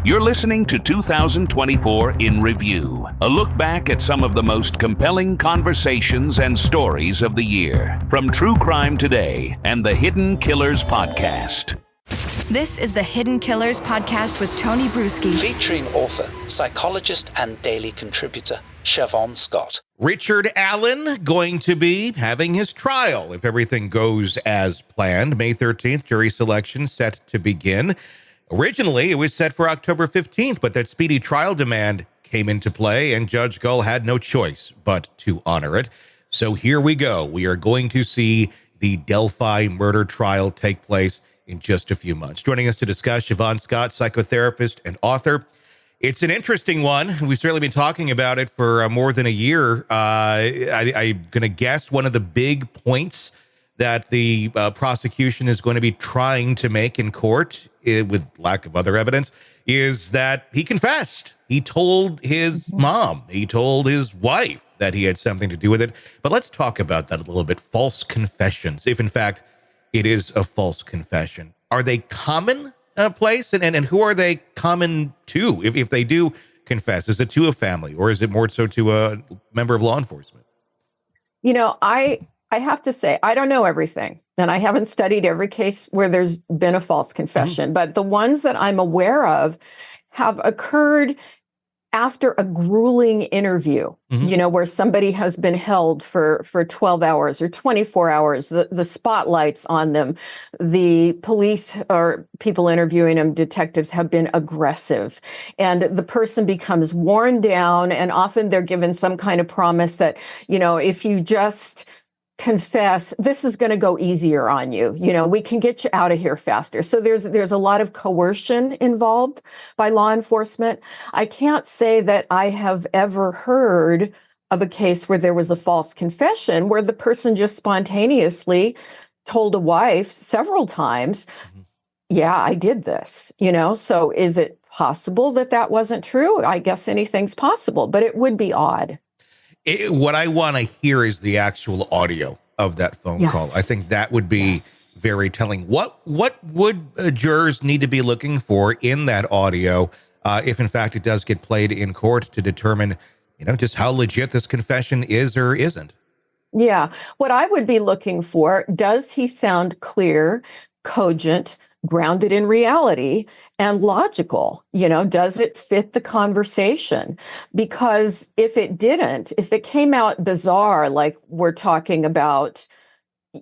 You're listening to 2024 in Review, a look back at some of the most compelling conversations and stories of the year, from True Crime Today and the Hidden Killers Podcast. This is the Hidden Killers Podcast with Tony Brueski. Featuring author, psychologist, and daily contributor, Siobhan Scott. Richard Allen going to be having his trial, if everything goes as planned. May 13th, jury selection set to begin. Originally, it was set for October 15th, but that speedy trial demand came into play, and Judge Gull had no choice but to honor it. So here we go. We are going to see the Delphi murder trial take place in just a few months. Joining us to discuss, Siobhan Scott, psychotherapist and author. It's an interesting one. We've certainly been talking about it for more than a year. I'm going to guess one of the big points that the prosecution is going to be trying to make in court, with lack of other evidence, is that he confessed. He told his mom, he told his wife that he had something to do with it. But let's talk about that a little bit. False confessions, if in fact it is a false confession. Are they common place? And who are they common to? If they do confess, is it to a family or is it more so to a member of law enforcement? You know, I have to say, I don't know everything, and I haven't studied every case where there's been a false confession, but the ones that I'm aware of have occurred after a grueling interview, you know, where somebody has been held for 12 hours or 24 hours, the spotlights on them, the police or people interviewing them, detectives, have been aggressive, and the person becomes worn down, and often they're given some kind of promise that, you know, if you just confess, this is going to go easier on you. You know, we can get you out of here faster. So there's a lot of coercion involved by law enforcement. I can't say that I have ever heard of a case where there was a false confession where the person just spontaneously told a wife several times, yeah, I did this, you know. So is it possible that that wasn't true? I guess anything's possible, but it would be odd. What I want to hear is the actual audio of that phone call. I think that would be very telling. What would jurors need to be looking for in that audio if, in fact, it does get played in court to determine, you know, just how legit this confession is or isn't? Yeah. What I would be looking for, does he sound clear, cogent, grounded in reality, and logical? You know, does it fit the conversation? Because if it didn't, if it came out bizarre, like we're talking about,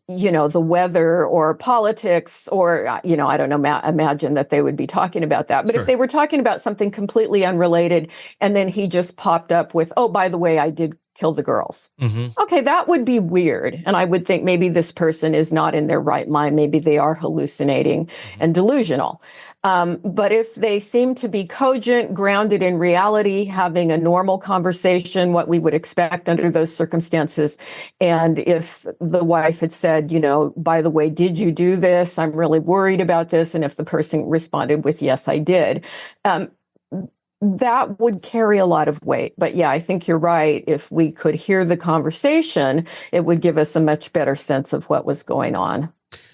you know, the weather or politics or, you know, I don't know, imagine that they would be talking about that. But if they were talking about something completely unrelated, and then he just popped up with, oh, by the way, I did kill the girls. Okay, that would be weird. And I would think maybe this person is not in their right mind. Maybe they are hallucinating and delusional. But if they seem to be cogent, grounded in reality, having a normal conversation, what we would expect under those circumstances, and if the wife had said, you know, by the way, did you do this? I'm really worried about this. And if the person responded with, yes, I did, that would carry a lot of weight. But yeah, I think you're right. If we could hear the conversation, it would give us a much better sense of what was going on.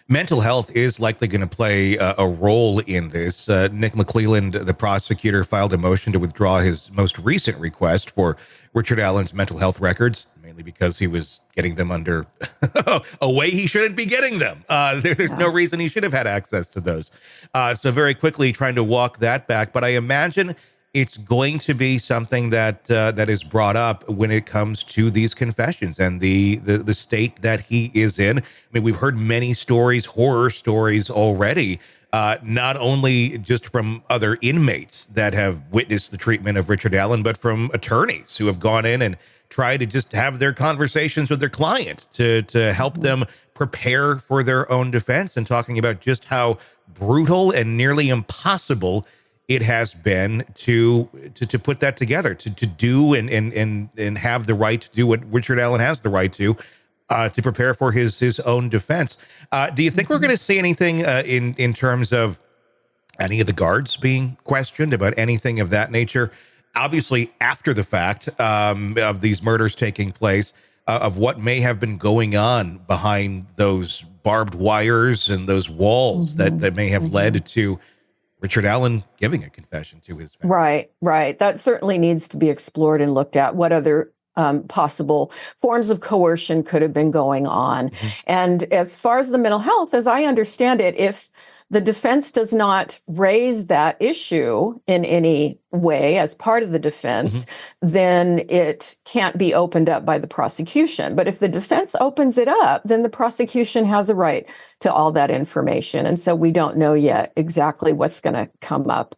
Mental health is likely going to play a role in this. Nick McClelland, the prosecutor, filed a motion to withdraw his most recent request for Richard Allen's mental health records, mainly because he was getting them under a way he shouldn't be getting them. There's no reason he should have had access to those. So very quickly trying to walk that back. But I imagine it's going to be something that that is brought up when it comes to these confessions and the state that he is in. I mean, we've heard many stories, horror stories already, not only just from other inmates that have witnessed the treatment of Richard Allen, but from attorneys who have gone in and tried to just have their conversations with their client to help them prepare for their own defense, and talking about just how brutal and nearly impossible it has been to put that together, to do and have the right to do what Richard Allen has the right to prepare for his own defense. Do you think we're going to see anything in terms of any of the guards being questioned about anything of that nature? Obviously, after the fact of these murders taking place, of what may have been going on behind those barbed wires and those walls that may have led to Richard Allen giving a confession to his family. Right. That certainly needs to be explored and looked at. What other possible forms of coercion could have been going on? And as far as the mental health, as I understand it, if the defense does not raise that issue in any way as part of the defense, then it can't be opened up by the prosecution. But if the defense opens it up, then the prosecution has a right to all that information. And so we don't know yet exactly what's going to come up.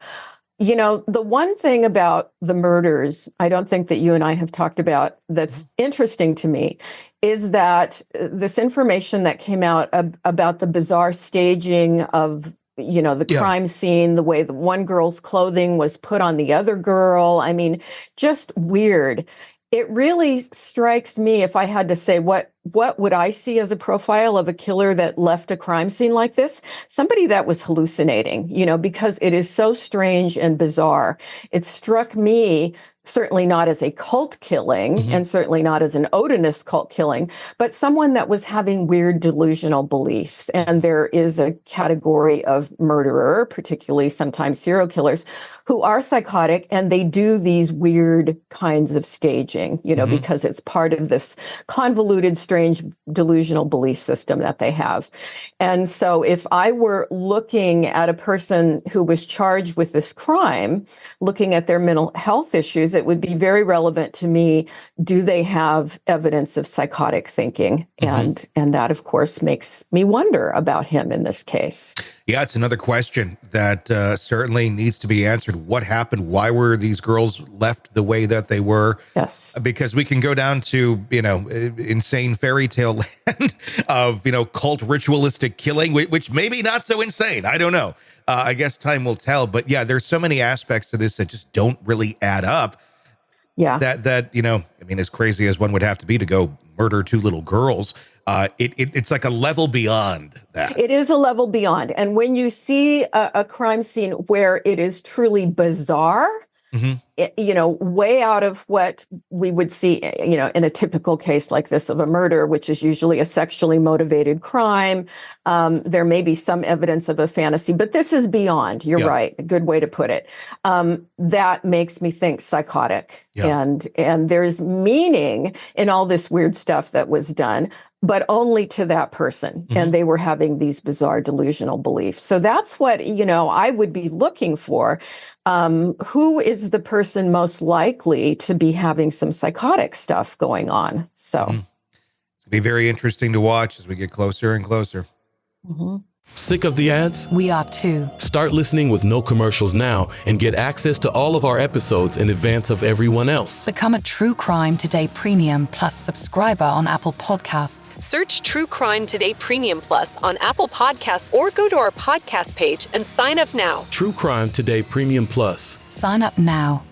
You know, the one thing about the murders, I don't think that you and I have talked about that's interesting to me, is that this information that came out about the bizarre staging of, you know, the crime scene, the way the one girl's clothing was put on the other girl. I mean, just weird. It really strikes me, if I had to say, what would I see as a profile of a killer that left a crime scene like this? Somebody that was hallucinating, you know, because it is so strange and bizarre. It struck me certainly not as a cult killing and certainly not as an Odinist cult killing, but someone that was having weird delusional beliefs. And there is a category of murderer, particularly sometimes serial killers, who are psychotic and they do these weird kinds of staging, you know, because it's part of this convoluted, strange delusional belief system that they have. And so if I were looking at a person who was charged with this crime, looking at their mental health issues, it would be very relevant to me. Do they have evidence of psychotic thinking? And that, of course, makes me wonder about him in this case. Yeah, it's another question that certainly needs to be answered. What happened? Why were these girls left the way that they were? Yes. Because we can go down to, you know, insane fairy tale land of, you know, cult ritualistic killing, which maybe not so insane. I don't know. I guess time will tell. But yeah, there's so many aspects to this that just don't really add up. Yeah. That, you know, I mean, as crazy as one would have to be to go murder two little girls, it's like a level beyond that. It is a level beyond. And when you see a crime scene where it is truly bizarre, you know, way out of what we would see, you know, in a typical case like this of a murder, which is usually a sexually motivated crime. There may be some evidence of a fantasy, but this is beyond. You're right. A good way to put it. That makes me think psychotic. And there's meaning in all this weird stuff that was done, but only to that person. And they were having these bizarre delusional beliefs. So that's what, you know, I would be looking for. Who is the person most likely to be having some psychotic stuff going on? So it's going to be very interesting to watch as we get closer and closer. Sick of the ads? We are too. Start listening with no commercials now and get access to all of our episodes in advance of everyone else. Become a True Crime Today Premium Plus subscriber on Apple Podcasts. Search True Crime Today Premium Plus on Apple Podcasts or go to our podcast page and sign up now. True Crime Today Premium Plus. Sign up now.